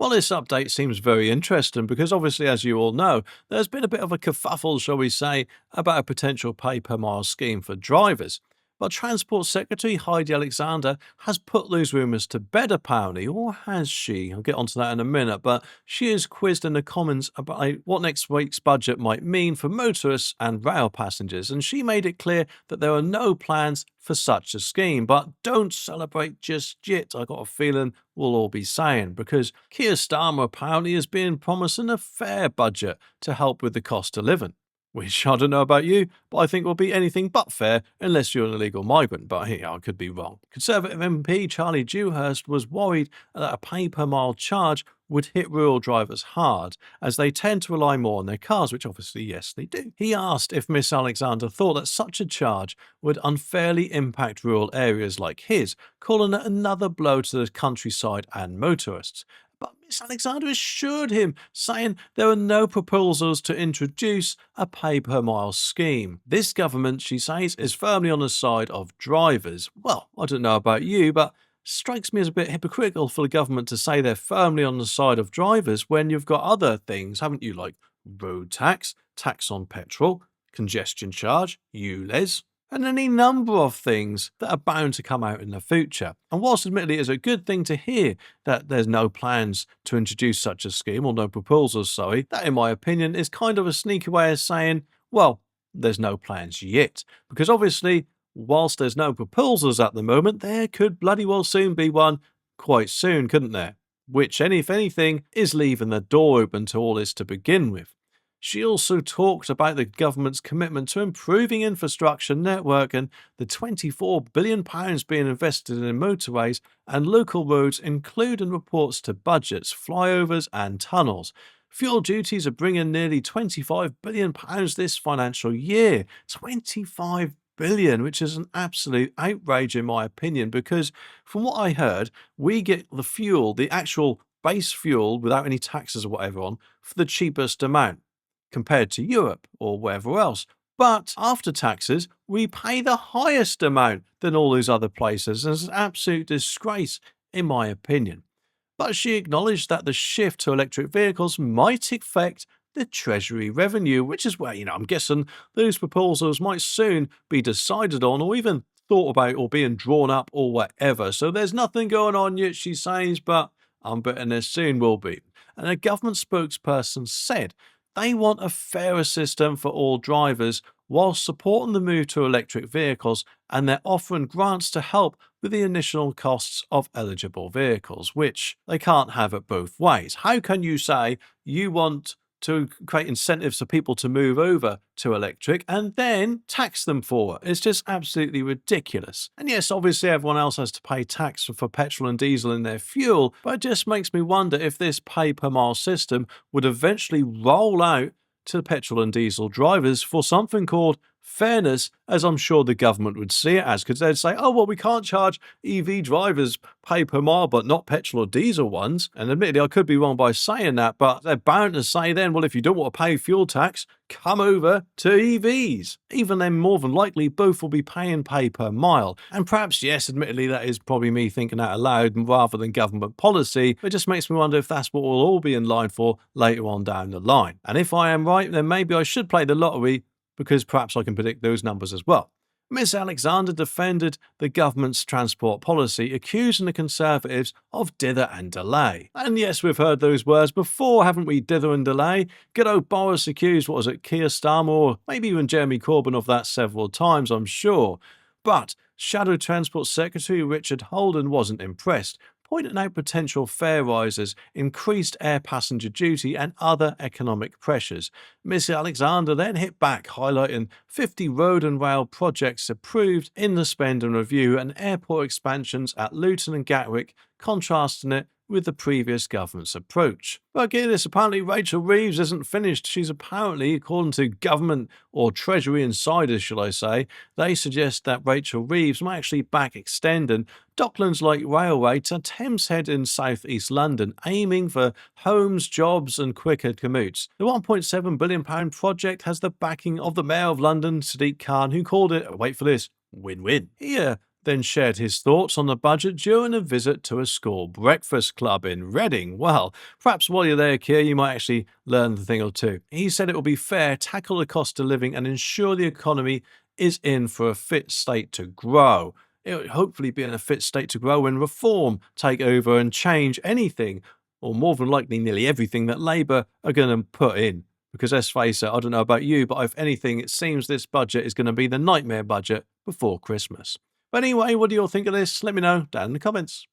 Well, this update seems very interesting because obviously, as you all know, there's been a bit of a kerfuffle, shall we say, about a potential pay per mile scheme for drivers. But Transport Secretary Heidi Alexander has put those rumours to bed apparently, or has she? I'll get onto that in a minute, but she is quizzed in the comments about what next week's budget might mean for motorists and rail passengers, and she made it clear that there are no plans for such a scheme. But don't celebrate just yet, I got a feeling we'll all be saying, because Keir Starmer apparently is being promising a fair budget to help with the cost of living. Which I don't know about you, but I think will be anything but fair unless you're an illegal migrant, but hey, I could be wrong. Conservative MP Charlie Dewhurst was worried that a pay per mile charge would hit rural drivers hard, as they tend to rely more on their cars, which obviously, yes, they do. He asked if Miss Alexander thought that such a charge would unfairly impact rural areas like his, calling it another blow to the countryside and motorists. But Miss Alexander assured him, saying there are no proposals to introduce a pay per mile scheme. This government, she says, is firmly on the side of drivers. Well, I don't know about you, but strikes me as a bit hypocritical for the government to say they're firmly on the side of drivers when you've got other things, haven't you, like road tax, tax on petrol, congestion charge, ULEZ, and any number of things that are bound to come out in the future. And whilst admittedly it is a good thing to hear that there's no plans to introduce such a scheme, or no proposals, sorry, that in my opinion is kind of a sneaky way of saying, well, there's no plans yet. Because obviously, whilst there's no proposals at the moment, there could bloody well soon be one quite soon, couldn't there? Which, if anything, is leaving the door open to all this to begin with. She also talked about the government's commitment to improving infrastructure network and the £24 billion being invested in motorways and local roads, including reports to budgets, flyovers and tunnels. Fuel duties are bringing nearly £25 billion this financial year. £25 billion, which is an absolute outrage in my opinion, because from what I heard, we get the fuel, the actual base fuel without any taxes or whatever on, for the cheapest amount compared to Europe or wherever else. But after taxes, we pay the highest amount than all those other places. It's an absolute disgrace, in my opinion. But she acknowledged that the shift to electric vehicles might affect the Treasury revenue, which is where, I'm guessing those proposals might soon be decided on or even thought about or being drawn up or whatever. So there's nothing going on yet, she says, but I'm betting there soon will be. And a government spokesperson said they want a fairer system for all drivers while supporting the move to electric vehicles, and they're offering grants to help with the initial costs of eligible vehicles, which they can't have it both ways. How can you say you want to create incentives for people to move over to electric and then tax them for it? It's just absolutely ridiculous. And yes, obviously everyone else has to pay tax for petrol and diesel in their fuel, but it just makes me wonder if this pay per mile system would eventually roll out to petrol and diesel drivers for something called fairness, as I'm sure the government would see it as, because they'd say, oh, well, we can't charge EV drivers pay per mile, but not petrol or diesel ones. And admittedly, I could be wrong by saying that, but they're bound to say then, well, if you don't want to pay fuel tax, come over to EVs. Even then, more than likely, both will be paying pay per mile. And perhaps, yes, admittedly, that is probably me thinking out aloud rather than government policy. It just makes me wonder if that's what we'll all be in line for later on down the line. And if I am right, then maybe I should play the lottery, because perhaps I can predict those numbers as well. Miss Alexander defended the government's transport policy, accusing the Conservatives of dither and delay. And yes, we've heard those words before, haven't we? Dither and delay. Good old Boris accused, Keir Starmer, or maybe even Jeremy Corbyn of that several times, I'm sure. But Shadow Transport Secretary Richard Holden wasn't impressed, pointing out potential fare rises, increased air passenger duty and other economic pressures. Miss Alexander then hit back, highlighting 50 road and rail projects approved in the spend and review and airport expansions at Luton and Gatwick, contrasting it with the previous government's approach. But get this, apparently Rachel Reeves isn't finished. She's apparently, according to government or Treasury insiders, shall I say, they suggest that Rachel Reeves might actually back extending Docklands Light Railway to Thames Head in South East London, aiming for homes, jobs and quicker commutes. The £1.7 billion project has the backing of the Mayor of London, Sadiq Khan, who called it, wait for this, win-win. Here, then shared his thoughts on the budget during a visit to a school breakfast club in Reading. Well, perhaps while you're there, Keir, you might actually learn a thing or two. He said it will be fair, tackle the cost of living, and ensure the economy is in for a fit state to grow. It will hopefully be in a fit state to grow when reform take over and change anything, or more than likely nearly everything that Labour are going to put in. Because let's face it, I don't know about you, but if anything, it seems this budget is going to be the nightmare budget before Christmas. But anyway, what do you all think of this? Let me know down in the comments.